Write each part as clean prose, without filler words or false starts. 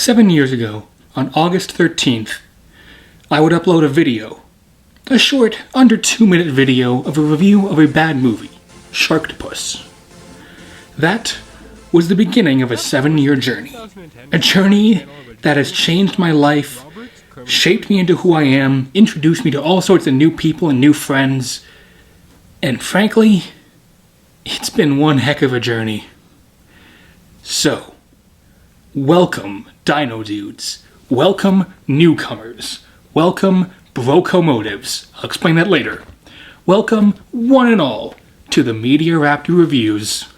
7 years ago, on August 13th, I would upload a video. A short, under 2-minute video of a review of a bad movie, Sharktopus. That was the beginning of a 7-year journey. A journey that has changed my life, shaped me into who I am, introduced me to all sorts of new people and new friends, and frankly, it's been one heck of a journey. So, welcome, Dino Dudes. Welcome, newcomers. Welcome, brocomotives. I'll explain that later. Welcome, one and all, to the Media Raptor Reviews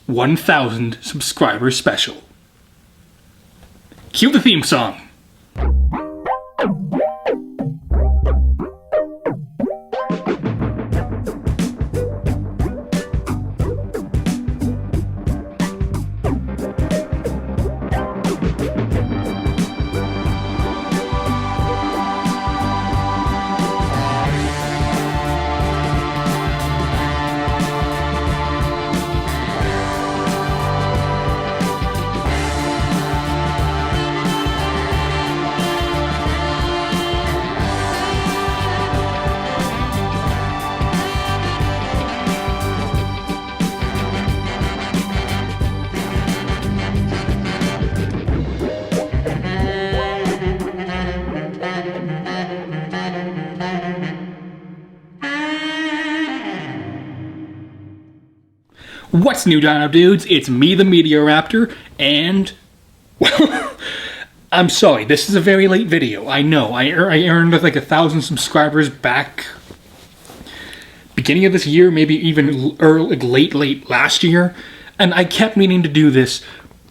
1000 subscriber special. Cue the theme song. What's new, Dino Dudes? It's me, the Media Raptor, and, well, I'm sorry, this is a very late video. I know, I earned like 1,000 subscribers back beginning of this year, maybe even early, late last year, and I kept meaning to do this,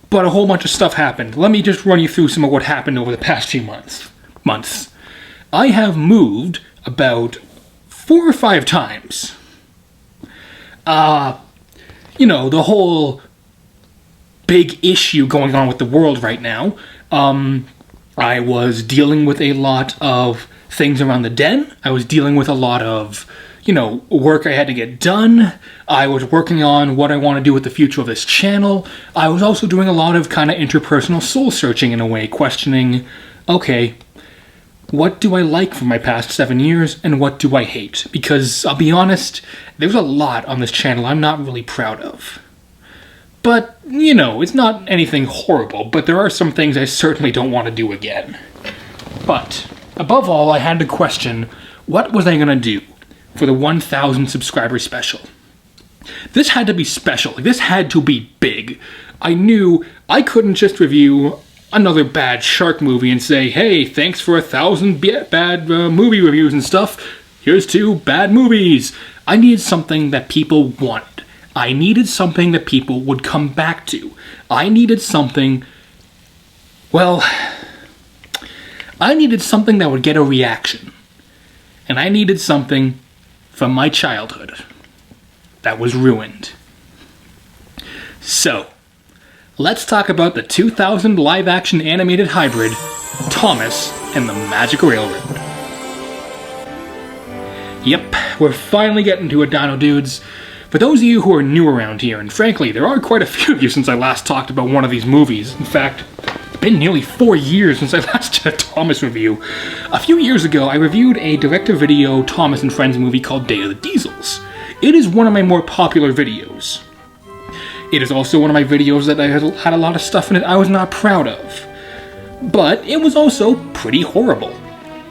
but a whole bunch of stuff happened. Let me just run you through some of what happened over the past few months. I have moved about 4 or 5 times. You know, the whole big issue going on with the world right now. I was dealing with a lot of things around the den. I was dealing with a lot of, you know, work I had to get done. I was working on what I want to do with the future of this channel. I was also doing a lot of kind of interpersonal soul searching in a way, questioning, okay, what do I like from my past 7 years, and what do I hate? Because, I'll be honest, there's a lot on this channel I'm not really proud of. But, you know, it's not anything horrible, but there are some things I certainly don't want to do again. But, above all, I had to question, what was I going to do for the 1,000 subscriber special? This had to be special. This had to be big. I knew I couldn't just review another bad shark movie and say, hey, thanks for 1,000 bad movie reviews and stuff. Here's 2 bad movies. I needed something that people wanted. I needed something that people would come back to. I needed something, well, I needed something that would get a reaction. And I needed something from my childhood that was ruined. So, let's talk about the 2000 live-action animated hybrid, Thomas and the Magic Railroad. Yep, we're finally getting to it, Dino Dudes. For those of you who are new around here, and frankly, there are quite a few of you since I last talked about one of these movies. In fact, it's been nearly 4 years since I last did a Thomas review. A few years ago, I reviewed a direct-to-video Thomas and Friends movie called Day of the Diesels. It is one of my more popular videos. It is also one of my videos that I had a lot of stuff in it I was not proud of. But it was also pretty horrible.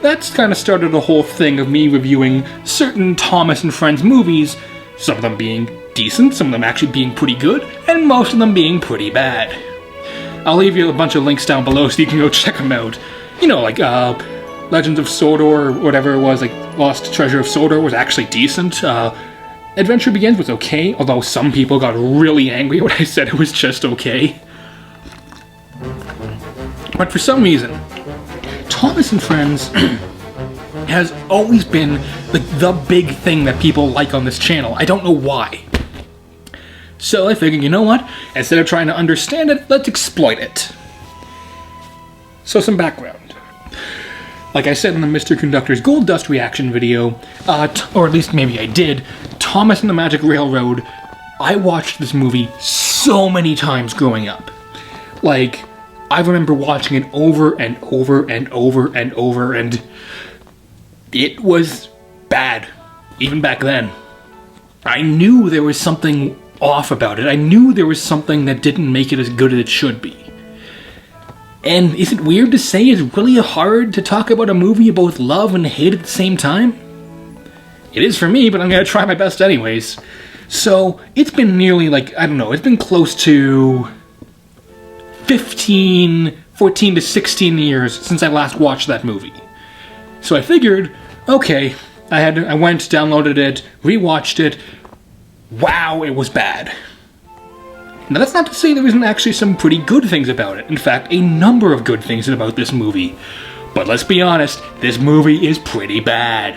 That's kind of started a whole thing of me reviewing certain Thomas and Friends movies, some of them being decent, some of them actually being pretty good, and most of them being pretty bad. I'll leave you a bunch of links down below so you can go check them out. You know, like Legends of Sodor or whatever it was, like Lost Treasure of Sodor was actually decent. Adventure Begins was okay, although some people got really angry when I said it was just okay. But for some reason, Thomas and Friends has always been like the big thing that people like on this channel. I don't know why. So I figured, you know what? Instead of trying to understand it, let's exploit it. So some background. Like I said in the Mr. Conductor's Gold Dust reaction video, or at least maybe I did, Thomas and the Magic Railroad, I watched this movie so many times growing up. Like, I remember watching it over and over and over and over, and it was bad, even back then. I knew there was something off about it. I knew there was something that didn't make it as good as it should be. And is it weird to say it's really hard to talk about a movie you both love and hate at the same time? It is for me, but I'm gonna try my best anyways. So, it's been nearly, it's been close to 14 to 16 years since I last watched that movie. So I figured, okay, I went, downloaded it, rewatched it. Wow, it was bad. Now that's not to say there isn't actually some pretty good things about it. In fact, a number of good things about this movie. But let's be honest, this movie is pretty bad.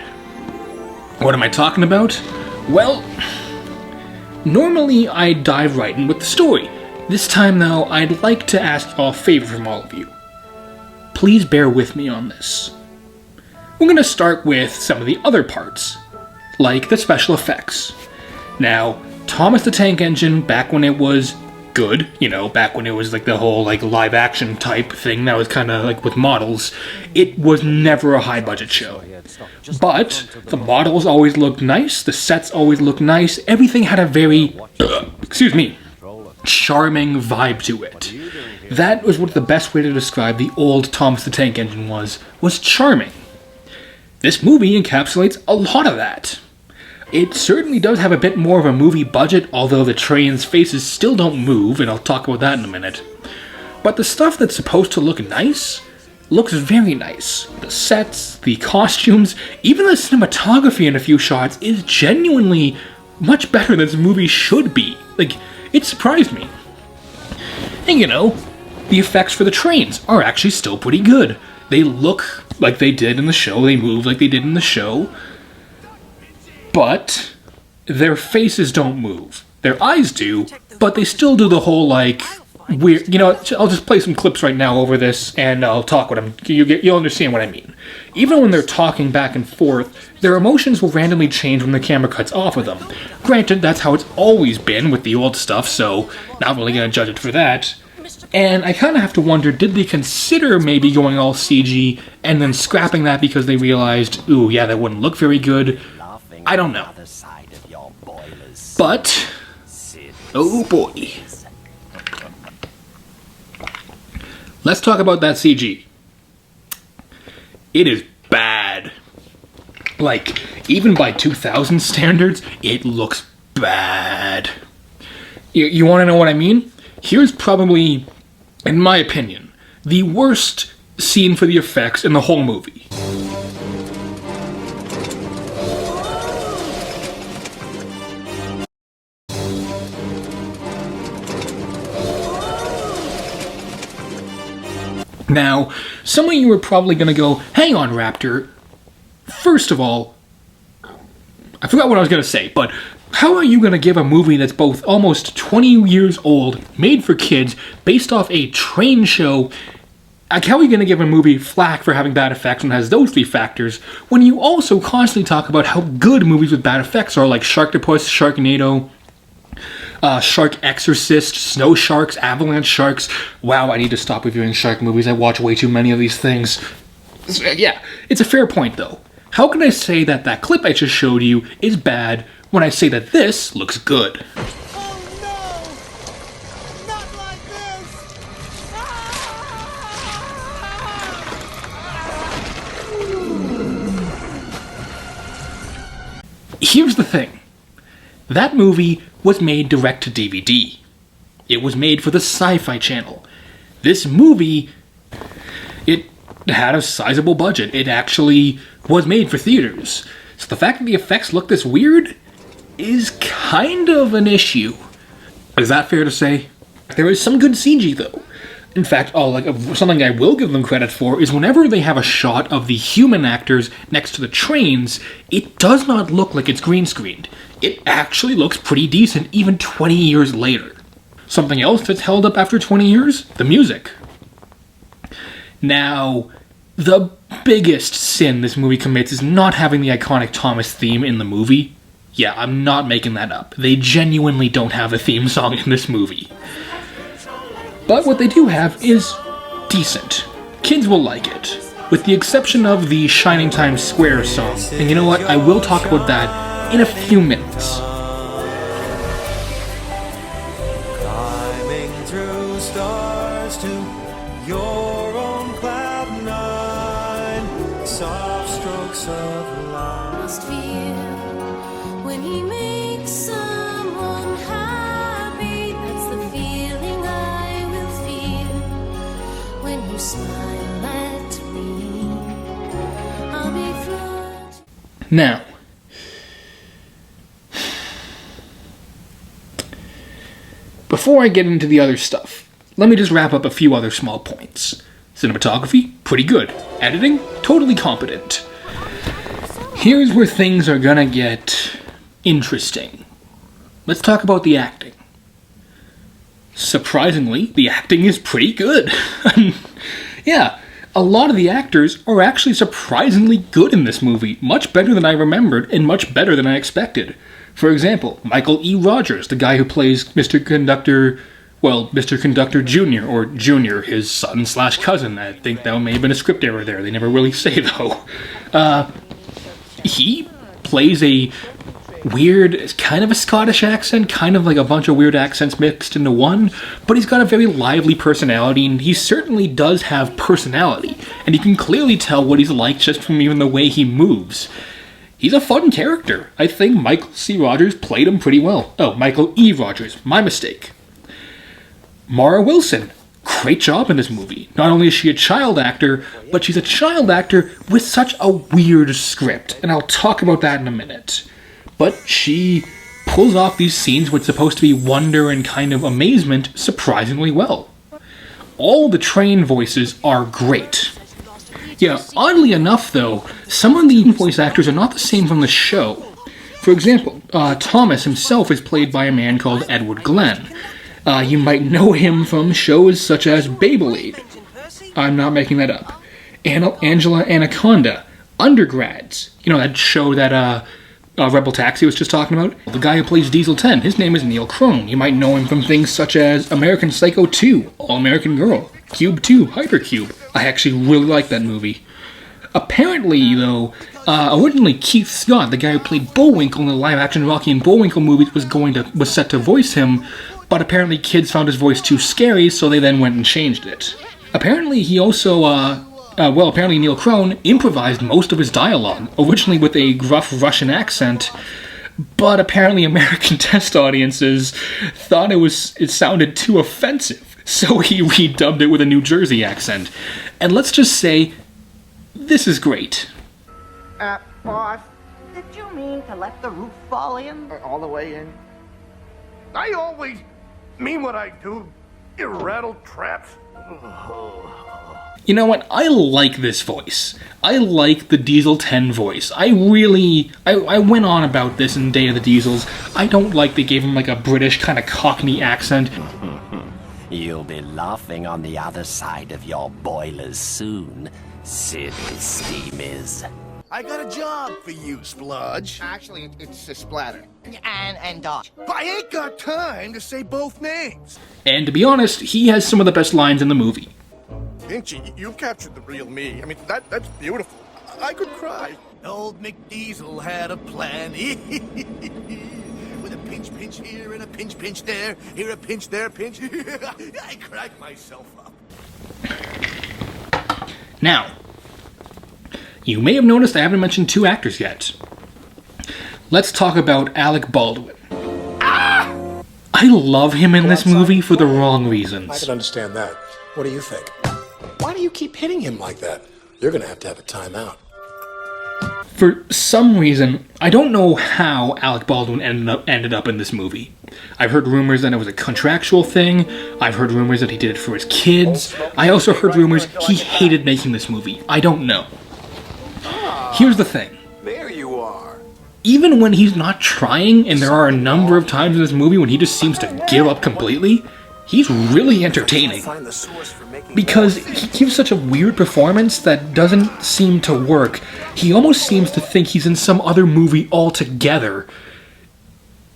What am I talking about? Well, normally I dive right in with the story. This time though, I'd like to ask a favor from all of you. Please bear with me on this. We're going to start with some of the other parts, like the special effects. Now, Thomas the Tank Engine, back when it was good, back when it was like the whole live action type thing that was kind of with models, it was never a high budget show. But the models always looked nice, the sets always looked nice, everything had a very, charming vibe to it. That was what the best way to describe the old Thomas the Tank Engine was charming. This movie encapsulates a lot of that. It certainly does have a bit more of a movie budget, although the train's faces still don't move, and I'll talk about that in a minute. But the stuff that's supposed to look nice looks very nice. The sets, the costumes, even the cinematography in a few shots is genuinely much better than this movie should be. It surprised me. And the effects for the trains are actually still pretty good. They look like they did in the show, they move like they did in the show, but their faces don't move. Their eyes do, but they still do the whole weird, I'll just play some clips right now over this and I'll talk with them. You'll understand what I mean. Even when they're talking back and forth, their emotions will randomly change when the camera cuts off of them. Granted, that's how it's always been with the old stuff, so not really gonna judge it for that. And I kind of have to wonder, did they consider maybe going all CG and then scrapping that because they realized, ooh, yeah, that wouldn't look very good? I don't know. But, oh boy. Let's talk about that CG. It is bad. Even by 2000 standards, it looks bad. You want to know what I mean? Here's probably, in my opinion, the worst scene for the effects in the whole movie. Now, some of you are probably going to go, hang on, Raptor. First of all, I forgot what I was going to say, but how are you going to give a movie that's both almost 20 years old, made for kids, based off a train show, how are you going to give a movie flack for having bad effects when it has those three factors, when you also constantly talk about how good movies with bad effects are, like Sharktopus, Sharknado, Shark Exorcist, Snow Sharks, Avalanche Sharks. Wow, I need to stop reviewing shark movies. I watch way too many of these things. Yeah, it's a fair point, though. How can I say that that clip I just showed you is bad when I say that this looks good? Oh no! Not like this! Here's the thing. That movie was made direct to DVD. It was made for the Sci-Fi Channel. This movie, it had a sizable budget. It actually was made for theaters. So the fact that the effects look this weird is kind of an issue. Is that fair to say? There is some good CG though. In fact, something I will give them credit for is whenever they have a shot of the human actors next to the trains, it does not look like it's green screened. It actually looks pretty decent even 20 years later. Something else that's held up after 20 years? The music. Now, the biggest sin this movie commits is not having the iconic Thomas theme in the movie. Yeah, I'm not making that up. They genuinely don't have a theme song in this movie. But what they do have is decent. Kids will like it, with the exception of the Shining Times Square song. And you know what? I will talk about that in a few minutes. Climbing through stars to your own cloud nine, soft strokes of light. Must feel when he makes someone happy. That's the feeling I will feel when you smile at me. I'll be floating. Now, before I get into the other stuff, let me just wrap up a few other small points. Cinematography, pretty good. Editing, totally competent. Here's where things are gonna get interesting. Let's talk about the acting. Surprisingly, the acting is pretty good. Yeah, a lot of the actors are actually surprisingly good in this movie. Much better than I remembered, and much better than I expected. For example, Michael E. Rogers, the guy who plays Mr. Conductor Jr., or Junior, his son/cousin. I think that may have been a script error there. They never really say, though. He plays a weird, kind of a Scottish accent, kind of like a bunch of weird accents mixed into one, but he's got a very lively personality, and he certainly does have personality, and you can clearly tell what he's like just from even the way he moves. He's a fun character. I think Michael C. Rogers played him pretty well. Oh, Michael E. Rogers. My mistake. Mara Wilson. Great job in this movie. Not only is she a child actor, but she's a child actor with such a weird script, and I'll talk about that in a minute. But she pulls off these scenes what's supposed to be wonder and kind of amazement surprisingly well. All the train voices are great. Yeah, oddly enough, though, some of the voice actors are not the same from the show. For example, Thomas himself is played by a man called Edward Glenn. You might know him from shows such as Beyblade. I'm not making that up. Angela Anaconda. Undergrads. You know, that show that Rebel Taxi was just talking about? The guy who plays Diesel 10, his name is Neil Crone. You might know him from things such as American Psycho 2, All-American Girl, Cube 2, Hypercube. I actually really like that movie. Apparently, though, originally Keith Scott, the guy who played Bullwinkle in the live-action Rocky and Bullwinkle movies, was set to voice him, but apparently kids found his voice too scary, so they then went and changed it. Apparently he also, apparently Neil Crone improvised most of his dialogue, originally with a gruff Russian accent, but apparently American test audiences thought it sounded too offensive, so he redubbed it with a New Jersey accent. And let's just say, this is great. Boss, did you mean to let the roof fall in? All the way in? I always mean what I do, you rattle traps. You know what? I like this voice. I like the Diesel 10 voice. I went on about this in Day of the Diesels. I don't like they gave him like a British kind of Cockney accent. You'll be laughing on the other side of your boilers soon, silly steamers. I got a job for you, Splodge. Actually, it's a splatter. And Dodge. I ain't got time to say both names. And to be honest, he has some of the best lines in the movie. Pinchy, you captured the real me. I mean, that's beautiful. I could cry. Old McDiesel had a plan. With a pinch here and a pinch there. Here a pinch, there a pinch. I cracked myself up. Now, you may have noticed I haven't mentioned two actors yet. Let's talk about Alec Baldwin. I love him in this movie for the wrong I reasons. can understand that. What do you think? Why do you keep hitting him like that? You're gonna have to have a timeout. For some reason, I don't know how Alec Baldwin ended up in this movie. I've heard rumors that it was a contractual thing. I've heard rumors that he did it for his kids. I also heard rumors he hated making this movie. I don't know. Here's the thing. There you are. Even when he's not trying, and there are a number of times in this movie when he just seems to give up completely, he's really entertaining. Find the source for making Because he gives such a weird performance that doesn't seem to work. He almost seems to think he's in some other movie altogether.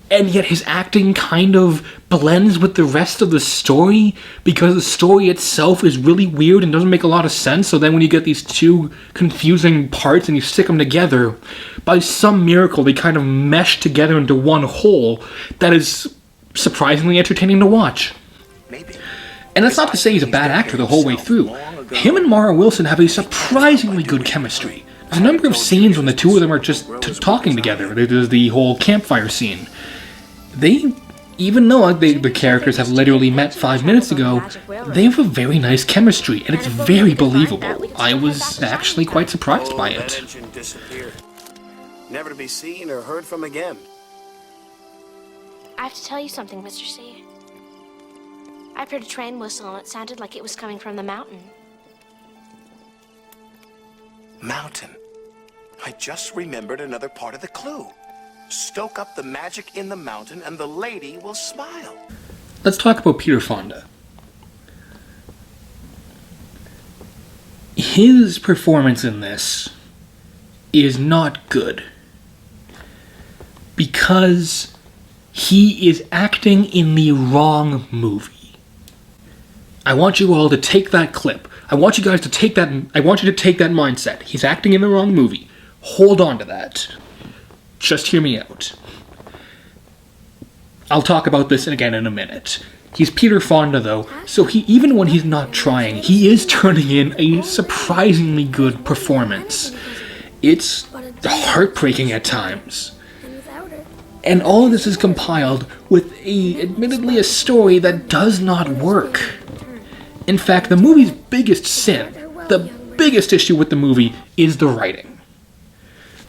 and yet his acting kind of blends with the rest of the story because the story itself is really weird and doesn't make a lot of sense. So then when you get these two confusing parts and you stick them together, by some miracle they kind of mesh together into one whole that is surprisingly entertaining to watch. And that's not to say he's a bad actor the whole way through. Him and Mara Wilson have a surprisingly good chemistry. There's a number of scenes when the two of them are just talking together. There's the whole campfire scene. They, even though the characters have literally met 5 minutes ago, they have a very nice chemistry, and it's very believable. I was actually quite surprised by it. Engine disappeared. Never to be seen or heard from again. I have to tell you something, Mr. C. I heard a train whistle and it sounded like it was coming from the mountain. Mountain. I just remembered another part of the clue. Stoke up the magic in the mountain and the lady will smile. Let's talk about Peter Fonda. His performance in this is not good because he is acting in the wrong movie. I want you all to take that clip. I want you guys to take that. I want you to take that mindset. He's acting in the wrong movie. Hold on to that. Just hear me out. I'll talk about this again in a minute. He's Peter Fonda, though, so he, even when he's not trying, he is turning in a surprisingly good performance. It's heartbreaking at times. And all of this is compiled with admittedly a story that does not work. In fact, the movie's biggest sin, the biggest issue with the movie, is the writing.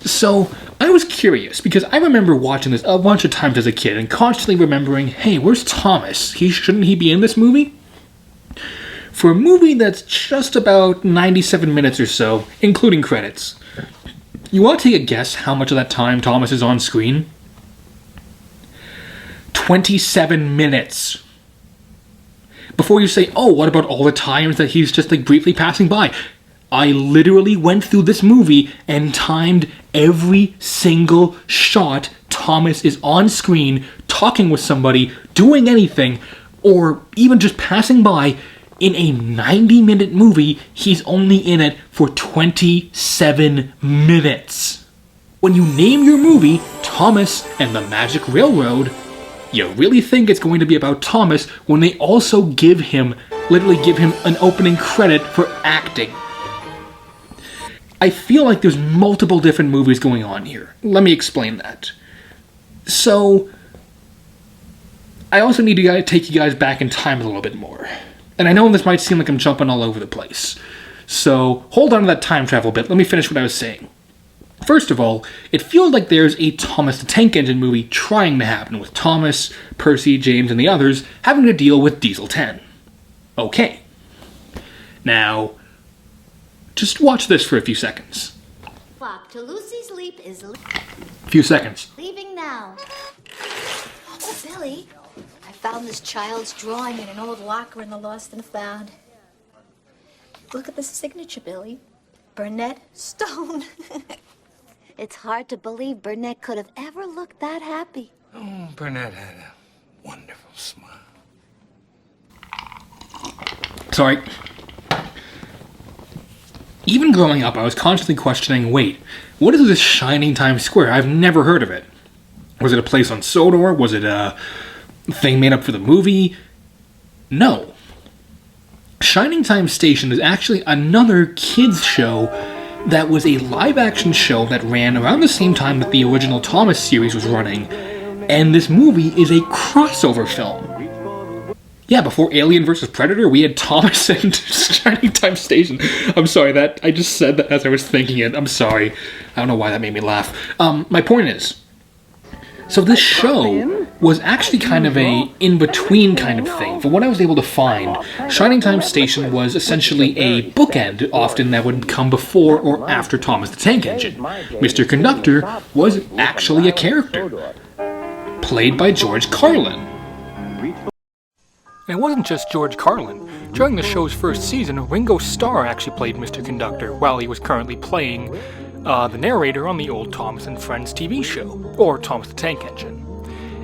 So, I was curious, because I remember watching this a bunch of times as a kid and constantly remembering, hey, where's Thomas? Shouldn't he be in this movie? For a movie that's just about 97 minutes or so, including credits, you want to take a guess how much of that time Thomas is on screen? 27 minutes. Before you say, oh, what about all the times that he's just briefly passing by? I literally went through this movie and timed every single shot Thomas is on screen, talking with somebody, doing anything, or even just passing by. In a 90-minute movie, he's only in it for 27 minutes. When you name your movie Thomas and the Magic Railroad, you really think it's going to be about Thomas when they also literally give him an opening credit for acting. I feel like there's multiple different movies going on here. Let me explain that. So, I also need to take you guys back in time a little bit more. And I know this might seem like I'm jumping all over the place. So, hold on to that time travel bit. Let me finish what I was saying. First of all, it feels like there's a Thomas the Tank Engine movie trying to happen with Thomas, Percy, James, and the others having to deal with Diesel 10. Okay. Now, just watch this for a few seconds. Clock to Lucy's leap is Few seconds. leaving now. Oh, Billy, I found this child's drawing in an old locker in the Lost and Found. Look at the signature, Billy. Burnett Stone. It's hard to believe Burnett could have ever looked that happy. Oh, Burnett had a wonderful smile. Sorry. Even growing up, I was constantly questioning, wait, what is this Shining Times Square? I've never heard of it. Was it a place on Sodor? Was it a thing made up for the movie? No. Shining Time Station is actually another kids show that was a live-action show that ran around the same time that the original Thomas series was running, and this movie is a crossover film. Yeah, before Alien vs. Predator, we had Thomas and Shining Time Station. I'm sorry, that I just said that as I was thinking it. I'm sorry. I don't know why that made me laugh. My point is, so this show was actually kind of a in-between kind of thing. From what I was able to find, Shining Time Station was essentially a bookend, often that would come before or after Thomas the Tank Engine. Mr. Conductor was actually a character, played by George Carlin. And it wasn't just George Carlin. During the show's first season, Ringo Starr actually played Mr. Conductor, while he was currently playing the narrator on the old Thomas and Friends TV show, or Thomas the Tank Engine.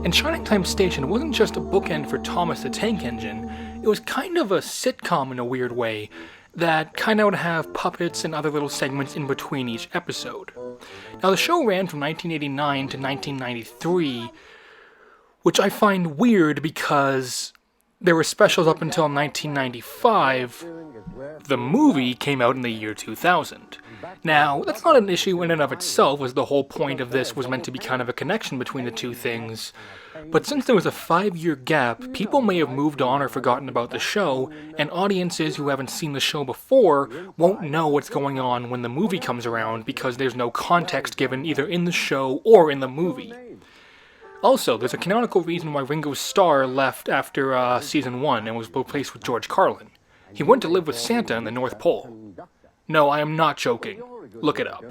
And Shining Time Station wasn't just a bookend for Thomas the Tank Engine, it was kind of a sitcom in a weird way, that kind of would have puppets and other little segments in between each episode. Now the show ran from 1989 to 1993, which I find weird because there were specials up until 1995. The movie came out in the year 2000. Now, that's not an issue in and of itself, as the whole point of this was meant to be kind of a connection between the two things. But since there was a 5-year gap, people may have moved on or forgotten about the show, and audiences who haven't seen the show before won't know what's going on when the movie comes around because there's no context given either in the show or in the movie. Also, there's a canonical reason why Ringo Starr left after season 1 and was replaced with George Carlin. He went to live with Santa in the North Pole. No, I am not joking. Look it up.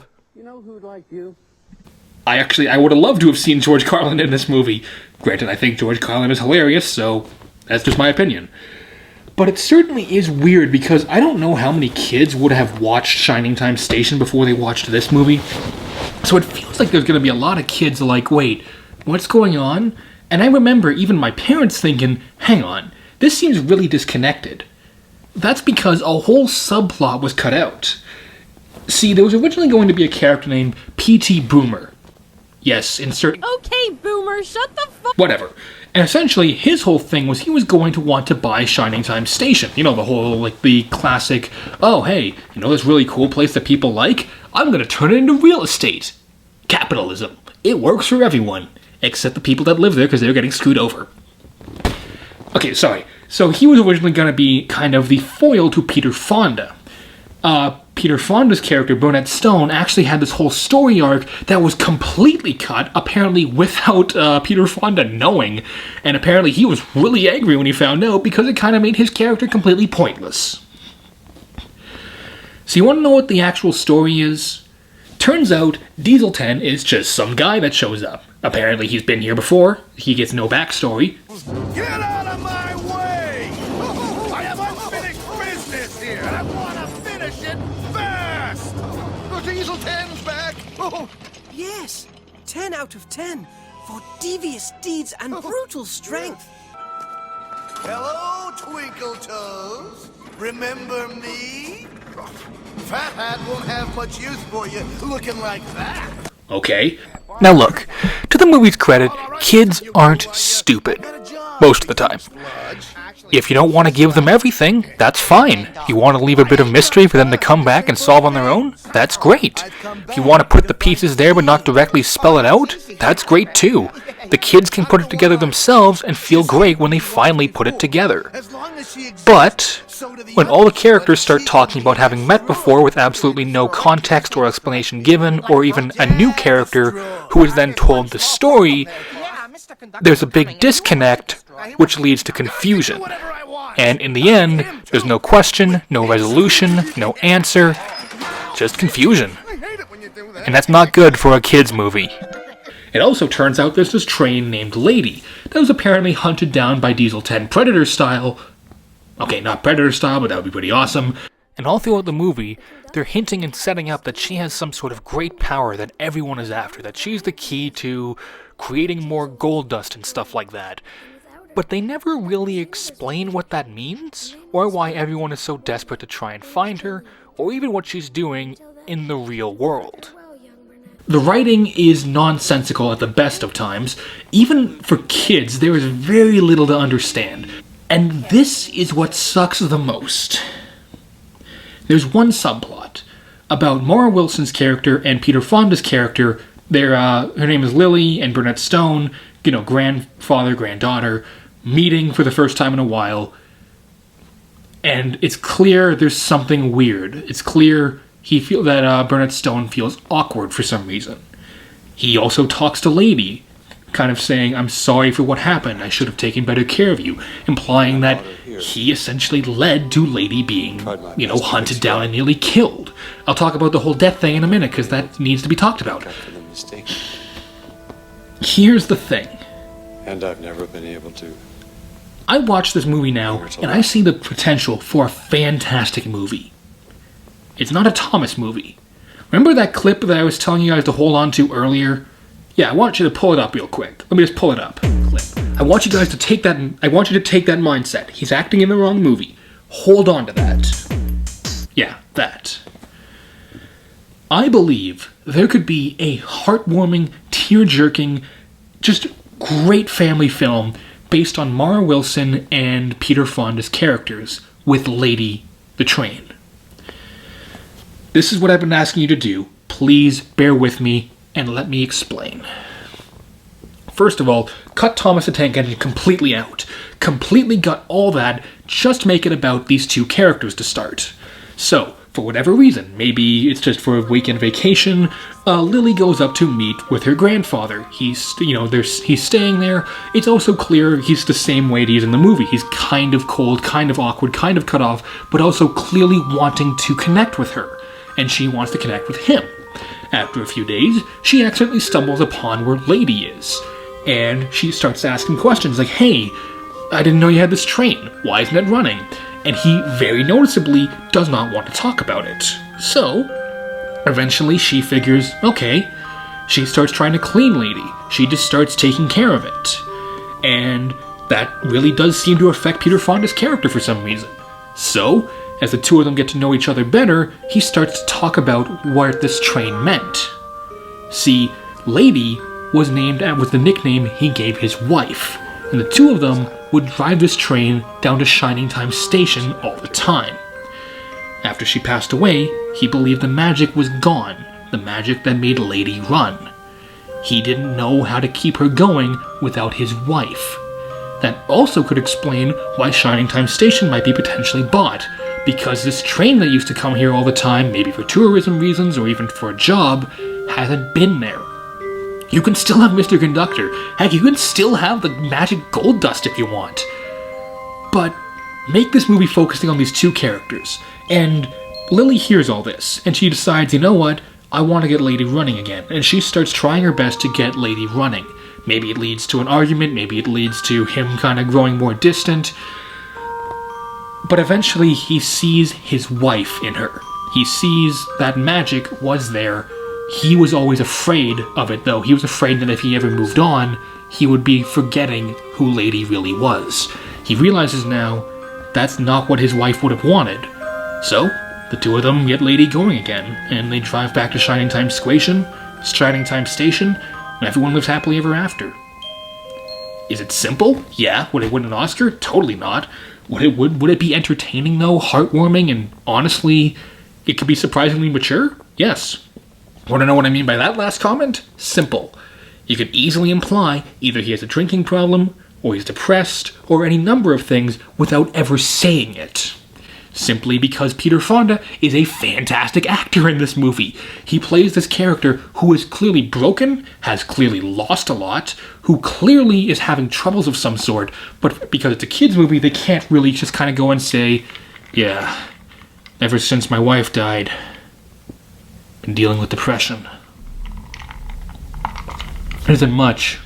I would have loved to have seen George Carlin in this movie. Granted, I think George Carlin is hilarious, so that's just my opinion. But it certainly is weird because I don't know how many kids would have watched Shining Time Station before they watched this movie. So it feels like there's going to be a lot of kids like, wait, what's going on? And I remember even my parents thinking, hang on, this seems really disconnected. That's because a whole subplot was cut out. See, there was originally going to be a character named P.T. Boomer. Yes, insert... Okay, Boomer, shut the fuck... Whatever. And essentially, his whole thing was he was going to want to buy Shining Time Station. You know, the whole, the classic, oh, hey, you know this really cool place that people like? I'm going to turn it into real estate. Capitalism. It works for everyone. Except the people that live there because they're getting screwed over. Okay, sorry. So he was originally going to be kind of the foil to Peter Fonda. Peter Fonda's character, Burnett Stone, actually had this whole story arc that was completely cut, apparently without Peter Fonda knowing. And apparently he was really angry when he found out because it kind of made his character completely pointless. So you want to know what the actual story is? Turns out, Diesel 10 is just some guy that shows up. Apparently he's been here before, he gets no backstory. Get out of my way! I have unfinished business here, and I want to finish it fast! The Diesel 10's back! Yes, 10 out of 10 for devious deeds and brutal strength. Hello, Twinkle Toes. Remember me? Fat Hat won't have much use for you looking like that. Okay. Now look, to the movie's credit, kids aren't stupid. Most of the time. If you don't want to give them everything, that's fine. If you want to leave a bit of mystery for them to come back and solve on their own, that's great. If you want to put the pieces there but not directly spell it out, that's great too. The kids can put it together themselves and feel great when they finally put it together. But when all the characters start talking about having met before with absolutely no context or explanation given, or even a new character who is then told the story, there's a big disconnect, which leads to confusion. And in the end, there's no question, no resolution, no answer, just confusion. And that's not good for a kids' movie. It also turns out there's this train named Lady that was apparently hunted down by Diesel 10 Predator style. Okay, not Predator style, but that would be pretty awesome. And all throughout the movie, they're hinting and setting up that she has some sort of great power that everyone is after, that she's the key to creating more gold dust and stuff like that. But they never really explain what that means, or why everyone is so desperate to try and find her, or even what she's doing in the real world. The writing is nonsensical at the best of times. Even for kids, there is very little to understand. And this is what sucks the most. There's one subplot about Maura Wilson's character and Peter Fonda's character. Her name is Lily and Burnett Stone, grandfather, granddaughter, meeting for the first time in a while. And it's clear there's something weird. It's clear that Burnett Stone feels awkward for some reason. He also talks to Lady, kind of saying, I'm sorry for what happened, I should have taken better care of you, implying that he essentially led to Lady being, hunted down and nearly killed. I'll talk about the whole death thing in a minute, because that needs to be talked about. Here's the thing. And I've never been able to. I watch this movie now, and I see the potential for a fantastic movie. It's not a Thomas movie. Remember that clip that I was telling you guys to hold on to earlier? Yeah, I want you to pull it up real quick. Let me just pull it up. I want you guys to take that. I want you to take that mindset. He's acting in the wrong movie. Hold on to that. Yeah, that. I believe there could be a heartwarming, tear-jerking, just great family film based on Mara Wilson and Peter Fonda's characters with Lady the Train. This is what I've been asking you to do. Please bear with me and let me explain. First of all, cut Thomas the Tank Engine completely out. Completely gut all that, just make it about these two characters to start. So, for whatever reason, maybe it's just for a weekend vacation, Lily goes up to meet with her grandfather. He's staying there. It's also clear he's the same way he is in the movie. He's kind of cold, kind of awkward, kind of cut off, but also clearly wanting to connect with her. And she wants to connect with him. After a few days, she accidentally stumbles upon where Lady is. And she starts asking questions like, hey, I didn't know you had this train. Why isn't it running? And he very noticeably does not want to talk about it. So, eventually she figures, okay, she starts trying to clean Lady. She just starts taking care of it. And that really does seem to affect Peter Fonda's character for some reason. So, as the two of them get to know each other better, he starts to talk about what this train meant. See, Lady was the nickname he gave his wife, and the two of them would drive this train down to Shining Time Station all the time. After she passed away, he believed the magic was gone, the magic that made Lady run. He didn't know how to keep her going without his wife. That also could explain why Shining Time Station might be potentially bought, because this train that used to come here all the time, maybe for tourism reasons or even for a job, hasn't been there. You can still have Mr. Conductor. Heck, you can still have the magic gold dust if you want. But make this movie focusing on these two characters. And Lily hears all this, and she decides, you know what? I want to get Lady running again. And she starts trying her best to get Lady running. Maybe it leads to an argument, maybe it leads to him kind of growing more distant. But eventually he sees his wife in her. He sees that magic was there. He was always afraid of it, though. He was afraid that if he ever moved on, he would be forgetting who Lady really was. He realizes now that's not what his wife would have wanted. So, the two of them get Lady going again, and they drive back to Shining Time Station, and everyone lives happily ever after. Is it simple? Yeah. Would it win an Oscar? Totally not. Would it be entertaining, though? Heartwarming, and honestly, it could be surprisingly mature? Yes. Want to know what I mean by that last comment? Simple. You could easily imply either he has a drinking problem, or he's depressed, or any number of things without ever saying it. Simply because Peter Fonda is a fantastic actor in this movie. He plays this character who is clearly broken, has clearly lost a lot, who clearly is having troubles of some sort, but because it's a kid's movie, they can't really just kind of go and say, yeah, ever since my wife died, been dealing with depression. It isn't much,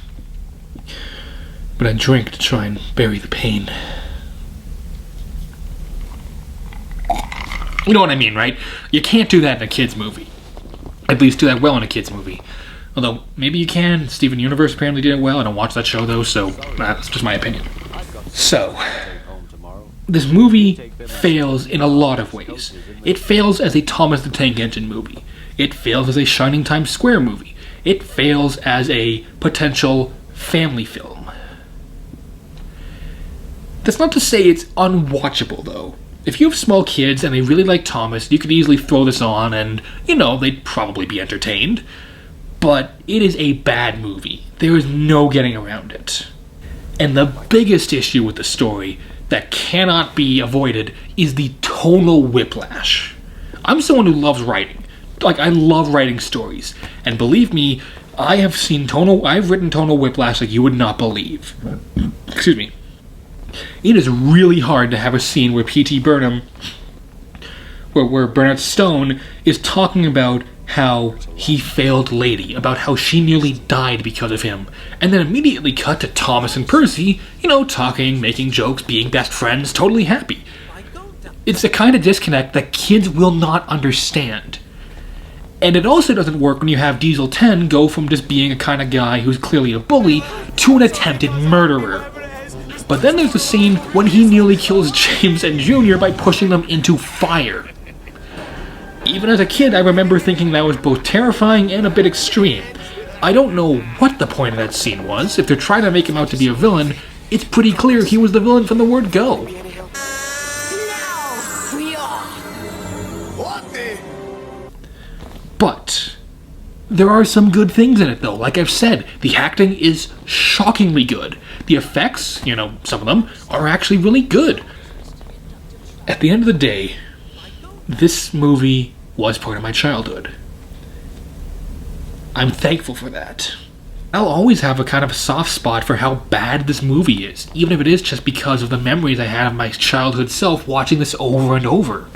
but I drink to try and bury the pain. You know what I mean, right? You can't do that in a kid's movie. At least do that well in a kid's movie. Although, maybe you can. Steven Universe apparently did it well. I don't watch that show, though, so that's just my opinion. So, this movie fails in a lot of ways. It fails as a Thomas the Tank Engine movie. It fails as a Shining Time Square movie. It fails as a potential family film. That's not to say it's unwatchable, though. If you have small kids and they really like Thomas, you could easily throw this on and, they'd probably be entertained. But it is a bad movie. There is no getting around it. And the biggest issue with the story that cannot be avoided is the tonal whiplash. I'm someone who loves writing. I love writing stories. And believe me, I've written tonal whiplash like you would not believe. Excuse me. It is really hard to have a scene where P.T. Burnham, where Bernard Stone is talking about how he failed Lady, about how she nearly died because of him, and then immediately cut to Thomas and Percy, talking, making jokes, being best friends, totally happy. It's the kind of disconnect that kids will not understand. And it also doesn't work when you have Diesel 10 go from just being a kind of guy who's clearly a bully to an attempted murderer. But then there's the scene when he nearly kills James and Junior by pushing them into fire. Even as a kid, I remember thinking that was both terrifying and a bit extreme. I don't know what the point of that scene was. If they're trying to make him out to be a villain, it's pretty clear he was the villain from the word go. But there are some good things in it, though. Like I've said, the acting is shockingly good. The effects, some of them, are actually really good. At the end of the day, this movie was part of my childhood. I'm thankful for that. I'll always have a kind of soft spot for how bad this movie is, even if it is just because of the memories I had of my childhood self watching this over and over.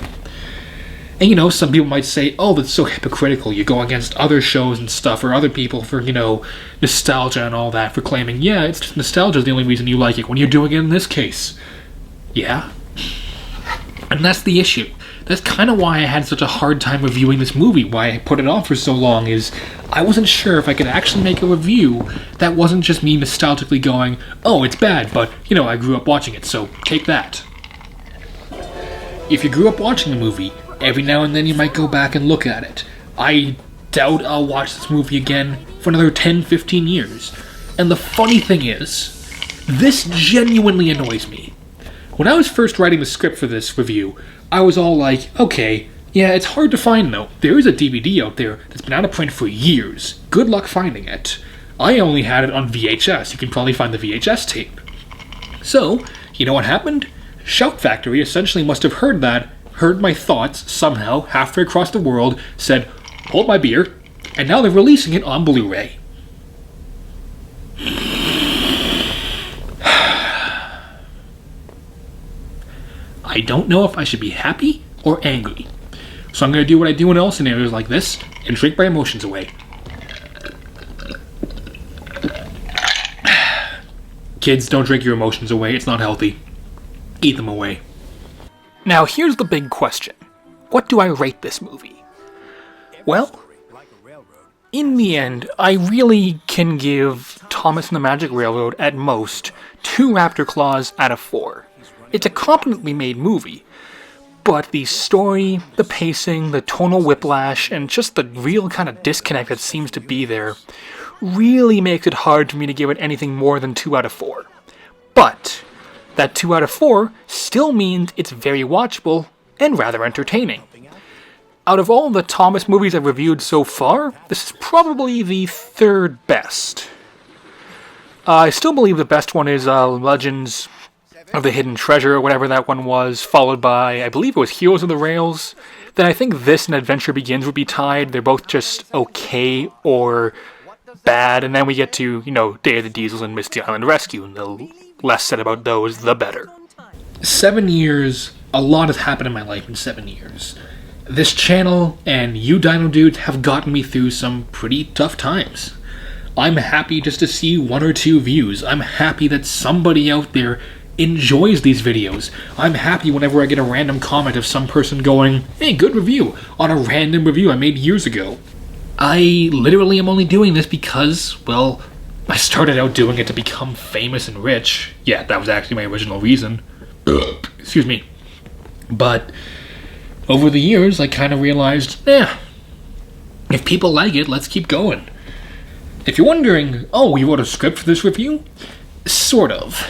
And some people might say, oh, that's so hypocritical, you go against other shows and stuff, or other people for, nostalgia and all that, for claiming, yeah, it's just nostalgia is the only reason you like it, when you're doing it in this case. Yeah. And that's the issue. That's kind of why I had such a hard time reviewing this movie, why I put it off for so long, is I wasn't sure if I could actually make a review that wasn't just me nostalgically going, oh, it's bad, but, I grew up watching it, so take that. If you grew up watching the movie, every now and then you might go back and look at it. I doubt I'll watch this movie again for another 10-15 years. And the funny thing is, this genuinely annoys me. When I was first writing the script for this review, I was all like, okay, yeah, it's hard to find though. There is a DVD out there that's been out of print for years. Good luck finding it. I only had it on VHS. You can probably find the VHS tape. So, you know what happened? Shout Factory essentially must have heard my thoughts somehow, halfway across the world, said, hold my beer, and now they're releasing it on Blu-ray. I don't know if I should be happy or angry, so I'm going to do what I do in all scenarios like this, and drink my emotions away. Kids, don't drink your emotions away, it's not healthy. Eat them away. Now, here's the big question. What do I rate this movie? Well, in the end, I really can give Thomas and the Magic Railroad, at most, 2 Raptor Claws out of 4. It's a competently made movie, but the story, the pacing, the tonal whiplash, and just the real kind of disconnect that seems to be there really makes it hard for me to give it anything more than 2 out of 4. But that 2 out of 4 still means it's very watchable and rather entertaining. Out of all the Thomas movies I've reviewed so far, this is probably the 3rd best. I still believe the best one is Legends of the Hidden Treasure, or whatever that one was, followed by, I believe it was Heroes of the Rails. Then I think this and Adventure Begins would be tied. They're both just okay or bad, and then we get to, Day of the Diesels and Misty Island Rescue, and the less said about those, the better. 7 years, a lot has happened in my life in 7 years. This channel and you Dino Dudes have gotten me through some pretty tough times. I'm happy just to see 1 or 2 views. I'm happy that somebody out there enjoys these videos. I'm happy whenever I get a random comment of some person going, hey, good review, on a random review I made years ago. I literally am only doing this because, well, I started out doing it to become famous and rich. Yeah, that was actually my original reason. Excuse me. But over the years, I kind of realized, if people like it, let's keep going. If you're wondering, oh, you wrote a script for this review? Sort of.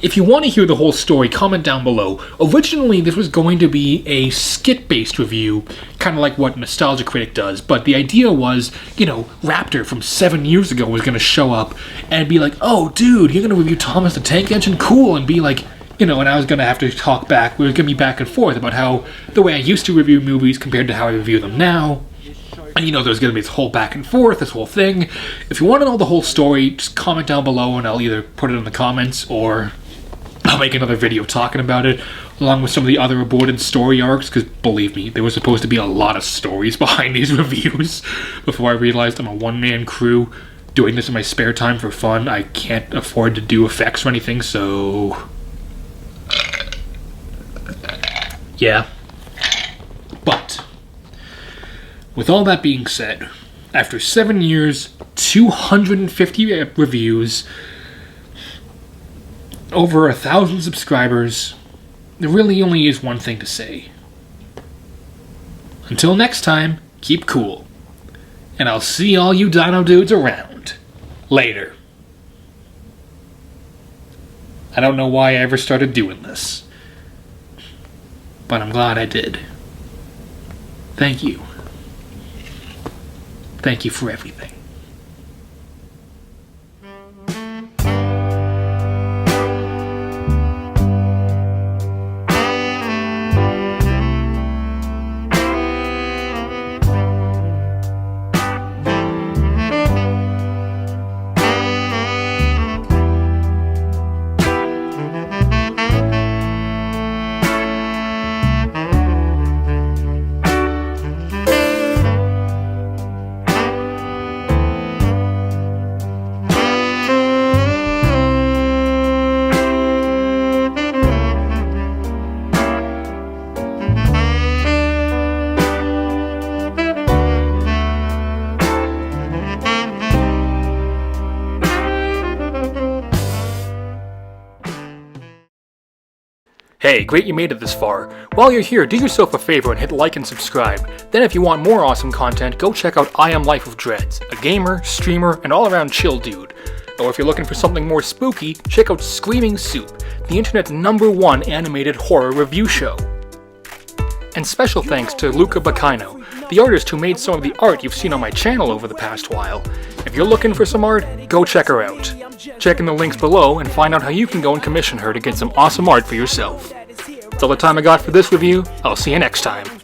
If you want to hear the whole story, comment down below. Originally, this was going to be a skit-based review, kind of like what Nostalgia Critic does, but the idea was, Raptor from 7 years ago was going to show up and be like, oh, dude, you're going to review Thomas the Tank Engine? Cool, and be like, and I was going to have to talk back. We were going to be back and forth about how the way I used to review movies compared to how I review them now. And there's going to be this whole back and forth, this whole thing. If you want to know the whole story, just comment down below and I'll either put it in the comments or I'll make another video talking about it, along with some of the other aborted story arcs, because believe me, there was supposed to be a lot of stories behind these reviews before I realized I'm a one-man crew doing this in my spare time for fun. I can't afford to do effects or anything, so yeah. But With all that being said, after 7 years, 250 reviews, over 1,000 subscribers, there really only is one thing to say. Until next time, keep cool. And I'll see all you dino dudes around. Later. I don't know why I ever started doing this, but I'm glad I did. Thank you. Thank you for everything. Hey, great you made it this far. While you're here, do yourself a favor and hit like and subscribe. Then if you want more awesome content, go check out I Am Life of Dreads, a gamer, streamer, and all-around chill dude. Or if you're looking for something more spooky, check out Screaming Soup, the internet's #1 animated horror review show. And special thanks to Luca Bacchino, the artist who made some of the art you've seen on my channel over the past while. If you're looking for some art, go check her out. Check in the links below and find out how you can go and commission her to get some awesome art for yourself. That's all the time I got for this review. I'll see you next time.